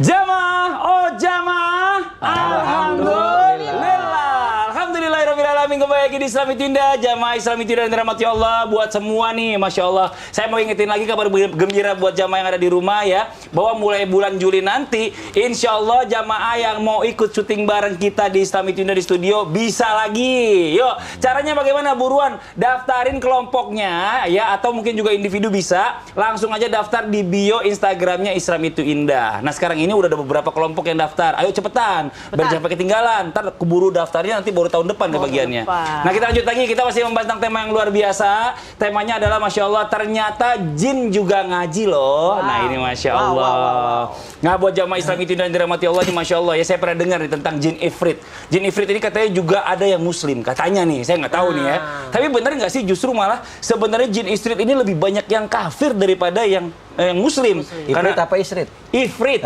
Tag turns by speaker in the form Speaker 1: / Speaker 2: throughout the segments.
Speaker 1: Jamaah, oh jamaah, alhamdulillah, alhamdulillahirabbil alamin. Kembali lagi di Islam Itu Indah, jamaah Islam Itu Indah dan dirahmati Allah buat semua nih, masya Allah. Saya mau ingetin lagi kabar gembira buat jamaah yang ada di rumah ya, bahwa mulai bulan Juli nanti, insya Allah jamaah yang mau ikut syuting bareng kita di Islam Itu Indah di studio bisa lagi. Yuk, caranya bagaimana? Buruan daftarin kelompoknya ya, atau mungkin juga individu bisa. Langsung aja daftar di bio Instagramnya Islam Itu Indah. Nah sekarang ini udah ada beberapa kelompok yang daftar. Ayo cepetan, biar jangan sampai ketinggalan. Ntar keburu daftarnya nanti baru tahun depan kebagiannya. Nah kita lanjut lagi, kita masih membahas tentang tema yang luar biasa. Temanya adalah Masya Allah, ternyata jin juga ngaji loh. Nah ini Masya Allah. Nah buat jamaah Islam Itu Indah dan dirahmati Allah nih, Masya Allah ya, saya pernah dengar nih tentang jin ifrit. Jin ifrit ini katanya juga ada yang muslim, katanya nih, saya nggak tahu nih ya. Tapi benar nggak sih justru malah sebenarnya jin ifrit ini lebih banyak yang kafir daripada yang muslim.
Speaker 2: Ifrit apa isrit?
Speaker 1: Ifrit.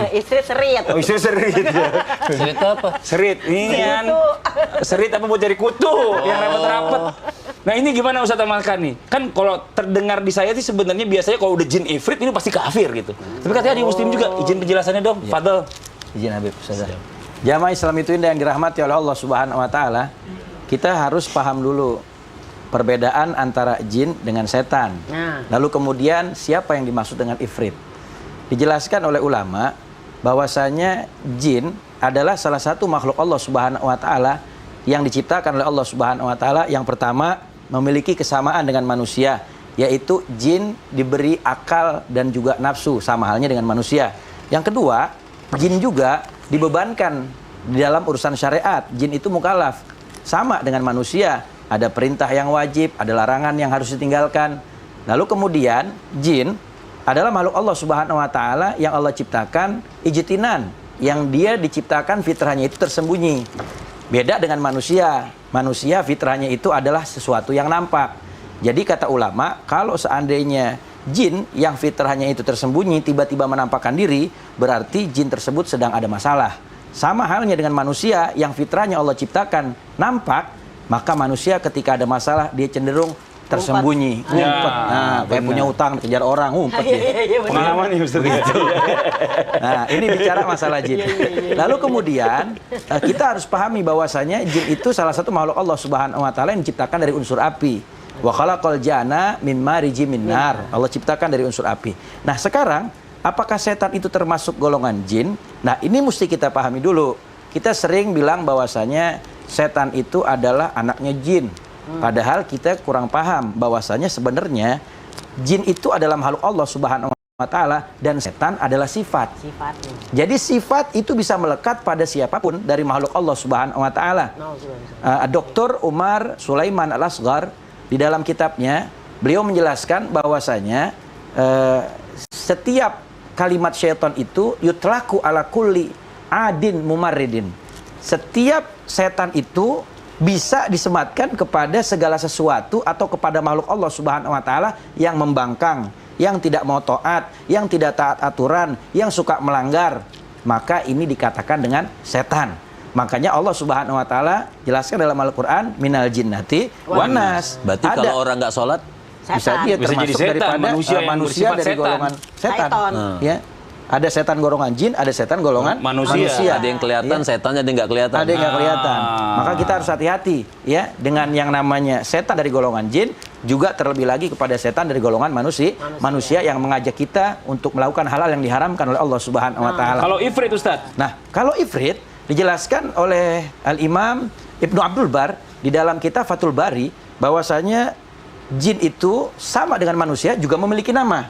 Speaker 3: Istri serit.
Speaker 1: Oh, istri serit.
Speaker 2: Serit apa?
Speaker 1: Serit. Ini kan serit apa buat cari kutu yang rapat-rapat. Nah ini gimana Ustaz amalkan nih? Kan kalau terdengar di saya sih sebenarnya biasanya kalau udah jin ifrit ini pasti kafir gitu. Tapi katanya ada muslim juga. Izin penjelasannya dong, Fadl.
Speaker 2: Izin Habib Ustaz. Jamaah Islam Itu Indah yang dirahmati oleh Allah Subhanahu wa taala, kita harus paham dulu perbedaan antara jin dengan setan. Lalu kemudian siapa yang dimaksud dengan ifrit? Dijelaskan oleh ulama bahwasanya jin adalah salah satu makhluk Allah Subhanahu wa taala yang diciptakan oleh Allah Subhanahu wa taala. Yang pertama, memiliki kesamaan dengan manusia, yaitu jin diberi akal dan juga nafsu sama halnya dengan manusia. Yang kedua, jin juga dibebankan di dalam urusan syariat. Jin itu mukallaf sama dengan manusia. Ada perintah yang wajib, ada larangan yang harus ditinggalkan. Lalu kemudian jin adalah makhluk Allah Subhanahu wa taala yang Allah ciptakan ijtinan, yang dia diciptakan fitrahnya itu tersembunyi. Beda dengan manusia. Manusia fitrahnya itu adalah sesuatu yang nampak. Jadi kata ulama, kalau seandainya jin yang fitrahnya itu tersembunyi tiba-tiba menampakkan diri, berarti jin tersebut sedang ada masalah. Sama halnya dengan manusia yang fitrahnya Allah ciptakan nampak, maka manusia ketika ada masalah dia cenderung tersembunyi, ngumpet. Nah, kayak punya utang dikejar orang, ngumpet dia.
Speaker 1: Pengalaman nih Ustaz.
Speaker 2: Nah, ini bicara masalah jin. Lalu kemudian kita harus pahami bahwasanya jin itu salah satu makhluk Allah Subhanahu wa taala yang diciptakan dari unsur api. Wa khalaqal janna min marijim min nar. Allah ciptakan dari unsur api. Nah, sekarang apakah setan itu termasuk golongan jin? Nah, ini mesti kita pahami dulu. Kita sering bilang bahwasanya setan itu adalah anaknya jin. Padahal kita kurang paham bahwasanya sebenarnya jin itu adalah makhluk Allah Subhanahu wa taala dan setan adalah sifat. Jadi sifat itu bisa melekat pada siapapun dari makhluk Allah Subhanahu wa taala. Dr. Umar Sulaiman Al-Asghar di dalam kitabnya beliau menjelaskan bahwasanya setiap kalimat syaitan itu yutlaku ala kulli adin mumarridin. Setiap setan itu bisa disematkan kepada segala sesuatu atau kepada makhluk Allah Subhanahu wa taala yang membangkang, yang tidak mau taat, yang tidak taat aturan, yang suka melanggar. Maka ini dikatakan dengan setan. Makanya Allah Subhanahu wa taala jelaskan dalam Al-Qur'an minal jinnati wan nas.
Speaker 4: Berarti kalau orang nggak sholat
Speaker 2: bisa dia termasuk
Speaker 1: jadi setan,
Speaker 2: daripada manusia dari
Speaker 1: setan.
Speaker 2: golongan setan. Ya. Ada setan golongan jin, ada setan golongan manusia.
Speaker 4: Ada yang kelihatan setannya, ada yang nggak kelihatan.
Speaker 2: Ada yang nggak kelihatan. Maka kita harus hati-hati ya dengan yang namanya setan dari golongan jin, juga terlebih lagi kepada setan dari golongan manusia yang mengajak kita untuk melakukan hal-hal yang diharamkan oleh Allah Subhanahu wa taala.
Speaker 1: Kalau ifrit Ustaz?
Speaker 2: Nah, kalau ifrit dijelaskan oleh Al-Imam Ibnu Abdul Bar di dalam kitab Fathul Bari bahwasanya jin itu sama dengan manusia juga memiliki nama.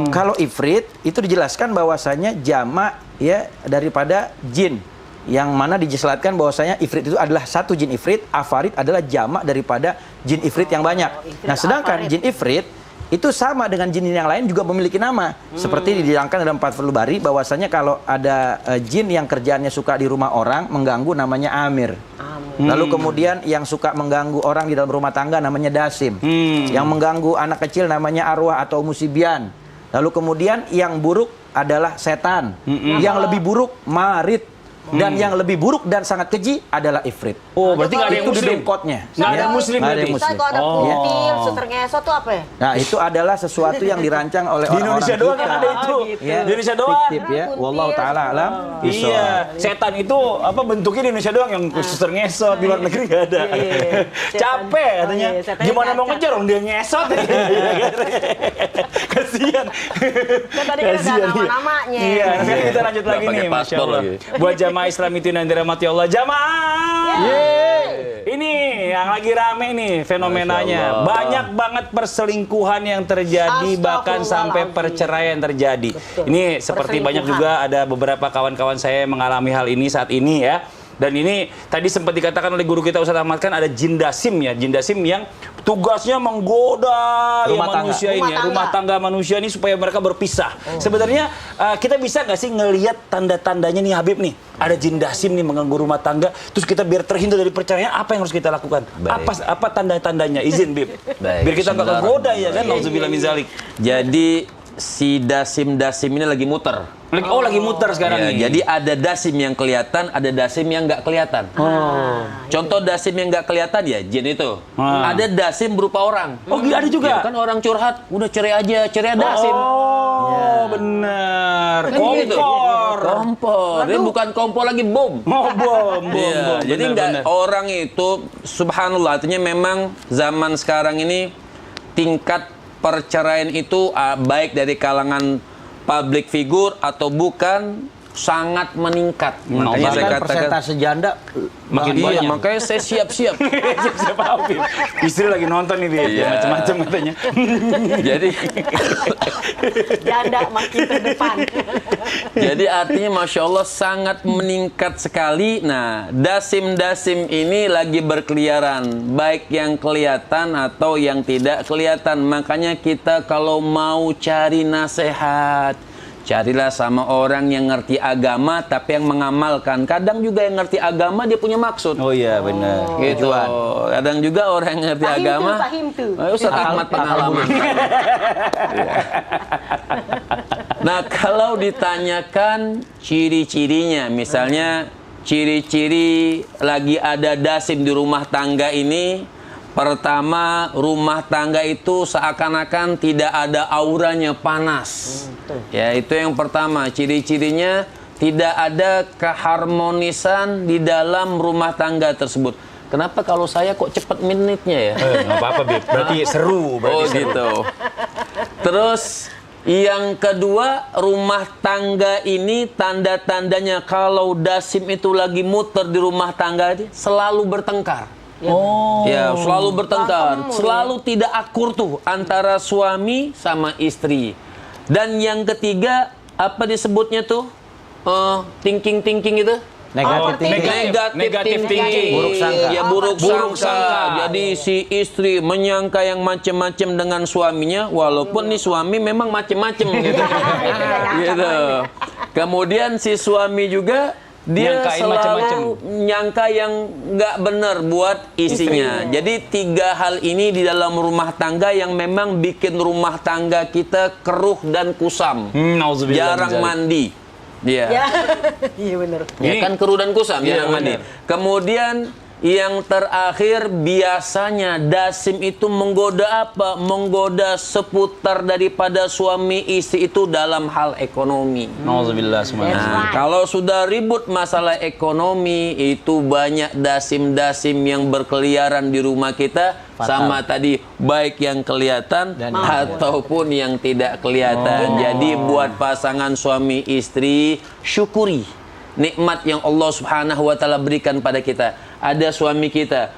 Speaker 2: Kalau ifrit itu dijelaskan bahwasanya jamak ya daripada jin, yang mana dijelaskan bahwasanya ifrit itu adalah satu jin ifrit, afarit adalah jamak daripada jin ifrit yang banyak. Nah, sedangkan jin ifrit itu sama dengan jin yang lain juga memiliki nama. Seperti diterangkan dalam Fathul Bari bahwasanya kalau ada jin yang kerjaannya suka di rumah orang mengganggu namanya Amir. Lalu kemudian yang suka mengganggu orang di dalam rumah tangga namanya Dasim. Yang mengganggu anak kecil namanya Arwah atau Musibian. Lalu kemudian yang buruk adalah setan. Yang lebih buruk Marit. Dan yang lebih buruk dan sangat keji adalah ifrit.
Speaker 1: Oh, berarti nggak ada yang
Speaker 2: Itu
Speaker 1: muslim.
Speaker 2: di quote-nya.
Speaker 1: Nggak ada
Speaker 2: Ya.
Speaker 1: muslim
Speaker 2: Nggak ada
Speaker 1: berarti.
Speaker 2: yang muslim.
Speaker 3: Kalau ada
Speaker 1: Oh.
Speaker 3: kuntil, suster ngesot tuh apa ya?
Speaker 2: Nah, itu adalah sesuatu yang dirancang oleh
Speaker 1: Di
Speaker 2: orang-orang
Speaker 1: Indonesia doang
Speaker 2: kita.
Speaker 1: kan ada itu.
Speaker 2: Ya,
Speaker 1: Di Indonesia doang.
Speaker 2: fiktif ya. Wallahu taala alam.
Speaker 1: Iya, setan itu apa bentuknya di Indonesia doang yang suster ngesot, di luar negeri nggak ada.
Speaker 3: Iya.
Speaker 1: Capek katanya.
Speaker 3: Oh, iya, setannya
Speaker 1: Gimana mau
Speaker 3: cacat.
Speaker 1: ngejar orang dia ngesot? Kasihan.
Speaker 3: Kan tadi kan ada nama-namanya.
Speaker 1: Iya, nanti kita lanjut
Speaker 4: Nggak
Speaker 1: lagi
Speaker 4: pakai
Speaker 1: nih, Masya
Speaker 4: paspor
Speaker 1: Allah.
Speaker 4: lagi.
Speaker 1: Buat jamaah Islam itu yang dirahmati Allah, jamaah. Ini yang lagi rame nih fenomenanya.
Speaker 4: Masya Allah.
Speaker 1: Banyak banget perselingkuhan yang terjadi, bahkan sampai perceraian terjadi. Ini seperti banyak juga ada beberapa kawan-kawan saya yang mengalami hal ini saat ini ya. Dan ini tadi sempat dikatakan oleh guru kita Ustaz Ahmad kan ada jin dasim ya. Jin dasim yang tugasnya menggoda
Speaker 2: Rumah tangga.
Speaker 1: manusia ini, ya, rumah tangga manusia ini supaya mereka berpisah. Sebenarnya kita bisa nggak sih ngelihat tanda-tandanya nih Habib nih, ada jin dasim nih mengganggu rumah tangga, terus kita biar terhindar dari perceraian apa yang harus kita lakukan?
Speaker 4: Baik.
Speaker 1: Apa tanda-tandanya? Izin Bib.
Speaker 4: Baik.
Speaker 1: Biar kita nggak kegoda ya kan? Nauzubillah min zalik.
Speaker 4: Jadi si dasim-dasim ini lagi muter.
Speaker 1: Lagi muter sekarang
Speaker 4: Ya,
Speaker 1: nih.
Speaker 4: jadi ada dasim yang kelihatan, ada dasim yang nggak kelihatan. Contoh dasim yang nggak kelihatan ya jin itu. Ada dasim berupa orang.
Speaker 1: Oh, ada juga.
Speaker 4: Ya, kan orang curhat, udah cerai aja, cerai dasim.
Speaker 1: Oh, benar.
Speaker 4: Kan gitu.
Speaker 1: Kompor.
Speaker 4: Kompor. Dia bukan kompor lagi bom.
Speaker 1: Oh, bom.
Speaker 4: Iya, jadi
Speaker 1: Benar,
Speaker 4: nggak orang itu subhanallah artinya memang zaman sekarang ini tingkat perceraian itu baik dari kalangan public figure atau bukan sangat meningkat. Makanya saya
Speaker 2: Bahkan
Speaker 4: katakan
Speaker 2: persentase janda
Speaker 1: Makin
Speaker 4: iya,
Speaker 1: banyak.
Speaker 4: makanya saya siap-siap.
Speaker 1: Siapa Habib? Istri lagi nonton nih Bib.
Speaker 4: Iya.
Speaker 1: Macam-macam katanya.
Speaker 4: Jadi
Speaker 3: Janda makin terdepan.
Speaker 4: Jadi artinya Masya Allah sangat meningkat sekali. Nah, dasim-dasim ini lagi berkeliaran, baik yang kelihatan atau yang tidak kelihatan. Makanya kita kalau mau cari nasihat, carilah sama orang yang ngerti agama tapi yang mengamalkan. Kadang juga yang ngerti agama dia punya maksud.
Speaker 1: Oh iya benar.
Speaker 4: Gitu. Kadang juga orang yang ngerti
Speaker 3: Fahim
Speaker 4: agama.
Speaker 3: tuh, fahim tuh.
Speaker 4: Ustaz Ahmad pengalaman. Nah, kalau ditanyakan ciri-cirinya, misalnya ciri-ciri lagi ada dasim di rumah tangga ini, pertama, rumah tangga itu seakan-akan tidak ada auranya, panas. Ya, itu yang pertama. Ciri-cirinya tidak ada keharmonisan di dalam rumah tangga tersebut. Kenapa kalau saya kok cepat menitnya ya?
Speaker 1: Nggak apa-apa Bib. Berarti seru.
Speaker 4: Oh gitu. Terus yang kedua, rumah tangga ini tanda-tandanya kalau dasim itu lagi muter di rumah tangga selalu bertengkar.
Speaker 1: Oh.
Speaker 4: Ya, selalu bertengkar, selalu tidak akur tuh antara suami sama istri. Dan yang ketiga, apa disebutnya tuh? Thinking itu?
Speaker 1: Negatif thinking.
Speaker 2: Buruk sangka.
Speaker 4: Ya buruk
Speaker 1: Buruk
Speaker 4: sangka.
Speaker 1: sangka.
Speaker 4: Jadi si istri menyangka yang macam-macam dengan suaminya, walaupun nih suami memang macam-macam gitu. Gitu. Kemudian si suami juga dia
Speaker 1: Nyangkain
Speaker 4: selalu
Speaker 1: macam-macam.
Speaker 4: nyangka yang nggak benar buat istrinya. Jadi tiga hal ini di dalam rumah tangga yang memang bikin rumah tangga kita keruh dan kusam.
Speaker 1: Nauzubillah
Speaker 4: Jarang
Speaker 1: min zalik.
Speaker 4: mandi. Iya.
Speaker 3: Ya, iya bener.
Speaker 4: Ya kan keruh dan kusam,
Speaker 1: Iya,
Speaker 4: jarang mandi.
Speaker 1: benar.
Speaker 4: Kemudian yang terakhir biasanya dasim itu menggoda apa? Menggoda seputar daripada suami istri itu dalam hal ekonomi.
Speaker 1: Nauzubillah semuanya.
Speaker 4: Nah, kalau sudah ribut masalah ekonomi, itu banyak dasim-dasim yang berkeliaran di rumah kita. Sama tadi, baik yang kelihatan ataupun yang tidak kelihatan. Jadi buat pasangan suami istri, syukuri nikmat yang Allah Subhanahu wa taala berikan pada kita. Ada suami kita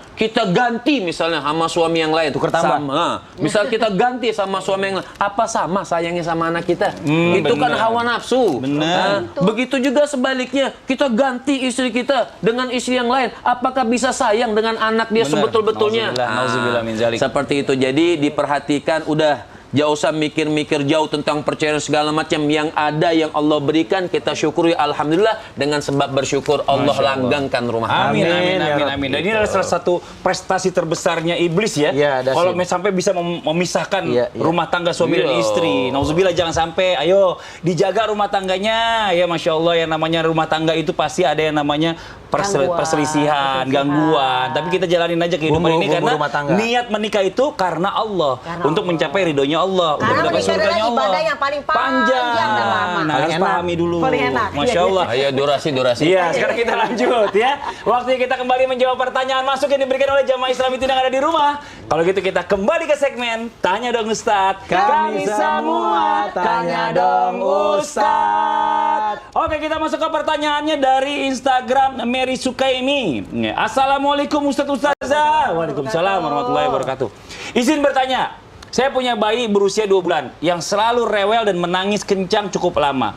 Speaker 4: ganti misalnya sama suami yang lain.
Speaker 2: Tukar tambah.
Speaker 4: Sama. Misal kita ganti sama suami yang lain, apa sama sayangnya sama anak kita? Itu kan
Speaker 1: benar.
Speaker 4: hawa nafsu.
Speaker 1: Benar.
Speaker 4: Nah, begitu juga sebaliknya, kita ganti istri kita dengan istri yang lain, apakah bisa sayang dengan anak dia
Speaker 1: Benar.
Speaker 4: sebetul-betulnya?
Speaker 1: Nauzubillah min zalik.
Speaker 4: Seperti itu. Jadi diperhatikan, udah Jauh usah mikir-mikir jauh tentang percaya segala macam. Yang ada yang Allah berikan kita syukuri, alhamdulillah. Dengan sebab bersyukur Allah langgangkan rumah tangga.
Speaker 1: Amin, amin,
Speaker 2: Ya
Speaker 1: amin,
Speaker 2: Rabbi.
Speaker 1: amin. Dan ini adalah salah satu prestasi terbesarnya iblis ya.
Speaker 2: Ya, Dasim.
Speaker 1: Kalau sampai bisa memisahkan
Speaker 2: Ya, ya.
Speaker 1: rumah tangga suami dan
Speaker 4: Iya.
Speaker 1: istri. Nauzubillah, jangan sampai. Ayo dijaga rumah tangganya. Ya Masya Allah, yang namanya rumah tangga itu pasti ada yang namanya perselisihan, gangguan. Tapi kita jalanin aja kehidupan
Speaker 2: Bumbu-
Speaker 1: ini
Speaker 2: bumbu
Speaker 1: karena
Speaker 2: rumah tangga.
Speaker 1: niat menikah itu karena Allah. Untuk mencapai ridhonya Allah. Untuk
Speaker 3: Karena
Speaker 1: mendapat
Speaker 3: menikah
Speaker 1: surganya
Speaker 3: adalah
Speaker 1: Allah.
Speaker 3: ibadah yang paling panjang dan lama.
Speaker 1: Nah,
Speaker 2: Paling
Speaker 1: harus
Speaker 2: enak.
Speaker 1: pahami dulu.
Speaker 3: Paling enak.
Speaker 1: Masya Allah.
Speaker 4: Ayo durasi.
Speaker 1: Iya, sekarang kita lanjut ya. Waktunya kita kembali menjawab pertanyaan masuk yang diberikan oleh jamaah Islam itu yang ada di rumah. Kalau gitu kita kembali ke segmen Tanya Dong Ustadz.
Speaker 2: Kami semua tanya dong Ustadz.
Speaker 1: Oke, kita masuk ke pertanyaannya dari Instagram Mary Sukaimi. Assalamualaikum Ustadz Ustazah. Waalaikumsalam warahmatullahi wabarakatuh. Izin bertanya, saya punya bayi berusia 2 bulan yang selalu rewel dan menangis kencang cukup lama.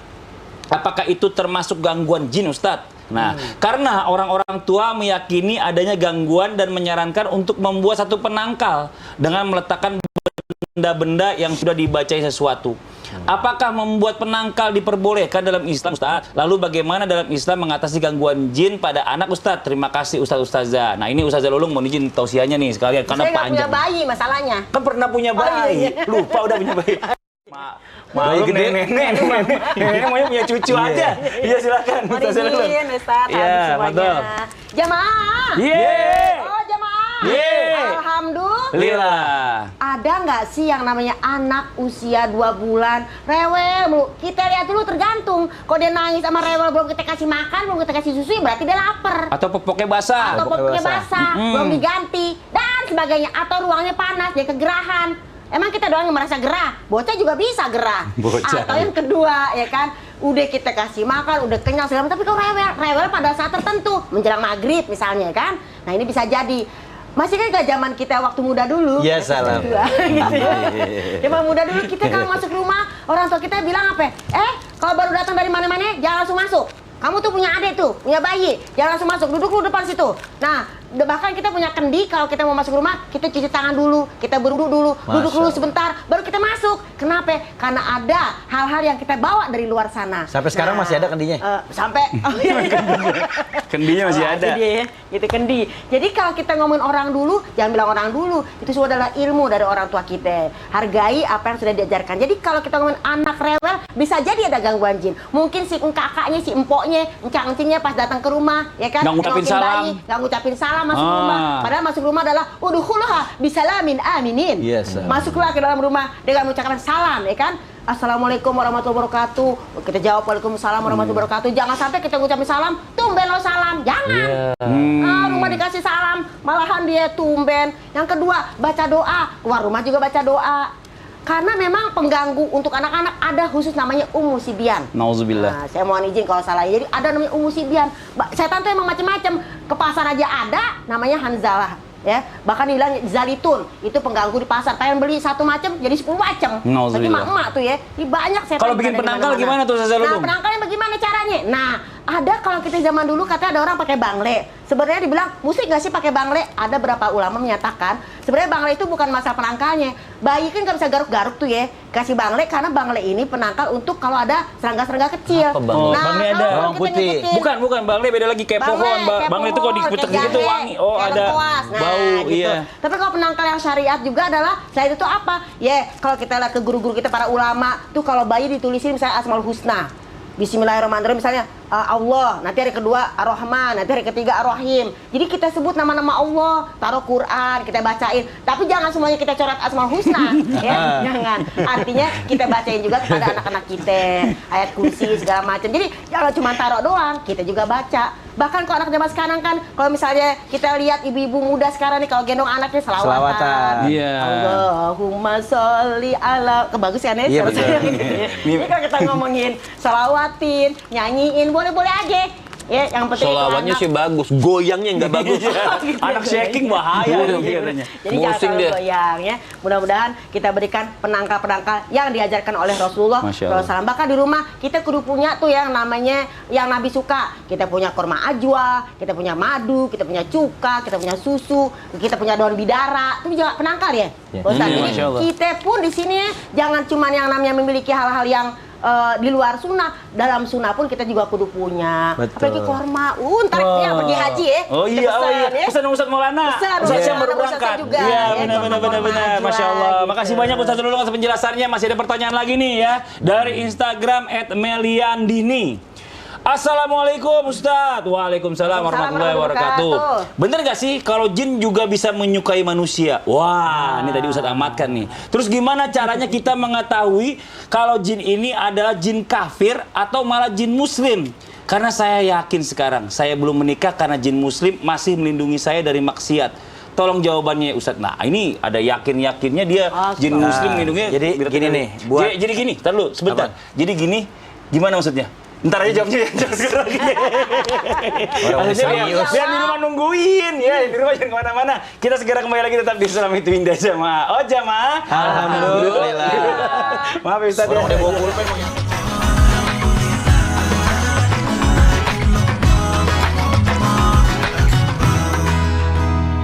Speaker 1: Apakah itu termasuk gangguan jin, Ustadz? Nah, karena orang-orang tua meyakini adanya gangguan dan menyarankan untuk membuat satu penangkal dengan meletakkan benda-benda yang sudah dibacai sesuatu. Apakah membuat penangkal diperbolehkan dalam Islam, Ustadz? Lalu bagaimana dalam Islam mengatasi gangguan jin pada anak, Ustadz? Terima kasih Ustadz Ustazah. Nah, ini Ustazah Lulung mau izin tausiahnya nih sekalian karena
Speaker 3: Saya nggak punya
Speaker 1: panjang.
Speaker 3: bayi masalahnya.
Speaker 1: Kan pernah punya
Speaker 3: Oh, iya,
Speaker 1: bayi.
Speaker 3: iya.
Speaker 1: Lupa udah punya bayi.
Speaker 2: Bayi gede.
Speaker 1: Nenek maunya punya cucu aja. Iya, silakan.
Speaker 3: Mohon
Speaker 1: Ustazah Lulung.
Speaker 3: izin, Ustadz,
Speaker 1: Iya,
Speaker 3: adik semuanya.
Speaker 1: betul.
Speaker 3: Jamaah.
Speaker 1: Yeay.
Speaker 3: Oh, jamaah.
Speaker 1: Yeay.
Speaker 3: Alhamdulillah.
Speaker 1: Lila.
Speaker 3: Ada nggak sih yang namanya anak usia 2 bulan rewel mulu? Kita lihat dulu tergantung. Kalau dia nangis sama rewel belum kita kasih makan, belum kita kasih susu, ya berarti dia lapar.
Speaker 1: Atau popoknya basah.
Speaker 3: Atau popoknya basah, belum diganti dan sebagainya. Atau ruangnya panas, dia kegerahan. Emang kita doang yang merasa gerah, bocah juga bisa gerah.
Speaker 1: Bocah.
Speaker 3: Atau yang kedua, ya kan, udah kita kasih makan, udah kenyang segala macam, tapi kok rewel pada saat tertentu, menjelang maghrib misalnya, kan? Nah ini bisa jadi. Masih kan gak zaman kita waktu muda dulu?
Speaker 2: Ya, salam.
Speaker 3: Gitu ya. Zaman muda dulu kita kalau masuk rumah, orang tua kita bilang apa? Kalau baru datang dari mana-mana, jangan langsung masuk. Kamu tuh punya adik tuh, punya bayi, jangan langsung masuk, duduk dulu depan situ. Nah, bahkan kita punya kendi, kalau kita mau masuk rumah, kita cuci tangan dulu, kita berwudu dulu, duduk dulu sebentar, baru kita masuk. Kenapa? Karena ada hal-hal yang kita bawa dari luar sana.
Speaker 2: Sampai sekarang masih ada kendinya?
Speaker 3: Sampai, oh, iya.
Speaker 1: Kendinya masih
Speaker 3: Oh,
Speaker 1: ada.
Speaker 3: itu dia ya, gitu kendi. Jadi kalau kita ngomongin orang dulu, jangan bilang orang dulu, itu semua adalah ilmu dari orang tua kita. Hargai apa yang sudah diajarkan. Jadi kalau kita ngomongin anak rewel, bisa jadi ada gangguan jin. Mungkin si kakaknya, si empoknya, encang-encingnya pas datang ke rumah, ya kan?
Speaker 1: Nggak ngucapin
Speaker 3: nengokin
Speaker 1: salam.
Speaker 3: bayi, nggak ngucapin salam masuk
Speaker 1: Ah.
Speaker 3: rumah. Padahal masuk rumah adalah udkhuluha bisalamin aminin.
Speaker 2: Yes, sir.
Speaker 3: Masuklah ke dalam rumah dengan mengucapkan salam, ya kan? Assalamualaikum warahmatullahi wabarakatuh. Kita jawab waalaikumsalam warahmatullahi wabarakatuh. Jangan sampai kita ngucapin salam, tumben lo salam. Jangan. Rumah dikasih salam, malahan dia tumben. Yang kedua, baca doa. Keluar rumah juga baca doa. Karena memang pengganggu untuk anak-anak ada khusus namanya Ummu Sibyan.
Speaker 1: Nauzubillah.
Speaker 3: Nah, saya mohon izin kalau salah. Jadi ada namanya Ummu Sibyan. Setan tuh emang macam-macam. Ke pasar aja ada namanya Hanzalah. Ya, bahkan dibilang zalitun itu pengganggu di pasar. Pengen beli satu macam jadi 10 macam.
Speaker 1: Nauzubillah.
Speaker 3: Tapi emak-emak tuh ya, ini banyak setan.
Speaker 1: Kalau bikin
Speaker 3: ada di
Speaker 1: penangkal
Speaker 3: mana-mana.
Speaker 1: gimana tuh, Ustazah
Speaker 3: Nah,
Speaker 1: Lulung?
Speaker 3: penangkalnya bagaimana caranya? Nah, ada kalau kita zaman dulu kata ada orang pakai bangle. Sebenarnya dibilang musik nggak sih pakai bangle? Ada beberapa ulama menyatakan sebenarnya bangle itu bukan masalah penangkalnya. Bayi kan nggak bisa garuk-garuk tuh ya. Kasih bangle karena bangle ini penangkal untuk kalau ada serangga-serangga kecil.
Speaker 4: Apa bangle?
Speaker 1: Oh, bangle ada.
Speaker 3: kalau
Speaker 2: Bawang
Speaker 3: kita
Speaker 2: putih.
Speaker 3: ngikutin-
Speaker 1: Bukan bangle beda lagi kayak pohon. Bangle itu kalau diputar gitu wangi. Oh, ada bau, iya.
Speaker 3: Tapi kalau penangkal yang syariat juga adalah saya itu apa? Kalau kita lihat ke guru-guru kita para ulama tuh kalau bayi ditulisin misalnya Asmaul Husna. Bismillahirrahmanirrahim misalnya Allah, nanti hari kedua Ar-Rahman, nanti hari ketiga Ar-Rahim. Jadi kita sebut nama-nama Allah, taruh Quran, kita bacain. Tapi jangan semuanya kita coret Asmaul Husna, ya. Jangan. Artinya kita bacain juga kepada anak-anak kita, ayat kursi segala macam. Jadi jangan cuma taruh doang, kita juga baca. Bahkan kalau anak zaman sekarang kan, kalau misalnya kita lihat ibu-ibu muda sekarang nih kalau gendong anaknya selawatan.
Speaker 2: Selawatan.
Speaker 1: Iya.
Speaker 3: Allahumma sholli ala, kebagus kan ya?
Speaker 2: Iya,
Speaker 3: Suara
Speaker 2: betul.
Speaker 3: saya gitu ya. Ini kalau kita ngomongin selawatin, nyanyiin, boleh-boleh aja. Ya, yang penting itu
Speaker 4: Sholawatnya
Speaker 3: anak.
Speaker 4: sih bagus, goyangnya nggak bagus.
Speaker 1: Anak shaking bahaya katanya.
Speaker 3: Jadi jangan
Speaker 4: Pusing
Speaker 3: terlalu
Speaker 4: dia.
Speaker 3: goyang ya. Mudah-mudahan kita berikan penangkal-penangkal yang diajarkan oleh Rasulullah
Speaker 1: Masya Allah.
Speaker 3: SAW. Bahkan di rumah kita kudu punya tuh yang namanya yang Nabi suka. Kita punya kurma ajwa, kita punya madu, kita punya cuka, kita punya susu, kita punya daun bidara. Itu juga penangkal ya,
Speaker 2: Ya.
Speaker 3: Ustaz. Jadi
Speaker 1: Masya Allah.
Speaker 3: kita pun di sini jangan cuman yang namanya memiliki hal-hal yang di luar sunnah, dalam sunnah pun kita juga kudu punya.
Speaker 2: Betul.
Speaker 3: Apalagi korma, ntar yang pergi haji ya.
Speaker 1: Oh
Speaker 3: kita
Speaker 1: iya, oh
Speaker 3: pesan,
Speaker 1: iya.
Speaker 3: ya.
Speaker 1: Pesan Ustaz Maulana.
Speaker 3: Pesan,
Speaker 1: Ustaz
Speaker 3: iya.
Speaker 1: yang baru
Speaker 3: Ustaz
Speaker 1: berangkat.
Speaker 3: juga,
Speaker 1: Iya,
Speaker 3: ya,
Speaker 1: benar.
Speaker 3: korma
Speaker 1: Masya Allah.
Speaker 3: gitu.
Speaker 1: Makasih banyak Ustaz Lulung atas penjelasannya. Masih ada pertanyaan lagi nih ya dari Instagram @meliandini. Assalamualaikum Ustaz. Waalaikumsalam warahmatullahi wabarakatuh. Bener gak sih kalau jin juga bisa menyukai manusia? Wah, ini tadi Ustaz amatkan nih. Terus gimana caranya kita mengetahui kalau jin ini adalah jin kafir atau malah jin muslim? Karena saya yakin sekarang saya belum menikah karena jin muslim masih melindungi saya dari maksiat. Tolong jawabannya Ustaz. Nah, ini ada yakin-yakinnya dia jin muslim melindungi.
Speaker 2: Jadi gini nih, buat-
Speaker 1: Jadi gini, tar dulu sebentar.
Speaker 2: Apa?
Speaker 1: Jadi gini, gimana maksudnya? Ntar aja jawabnya ya, jangan sekarang.
Speaker 2: Orang
Speaker 1: Maksudnya
Speaker 2: serius.
Speaker 1: biar di rumah nungguin ya, di rumah jangan kemana-mana. Kita segera kembali lagi tetap di Islam itu Indah Jamaah. Oh Jamaah.
Speaker 2: Alhamdulillah.
Speaker 1: Maaf ya Ustaz ya.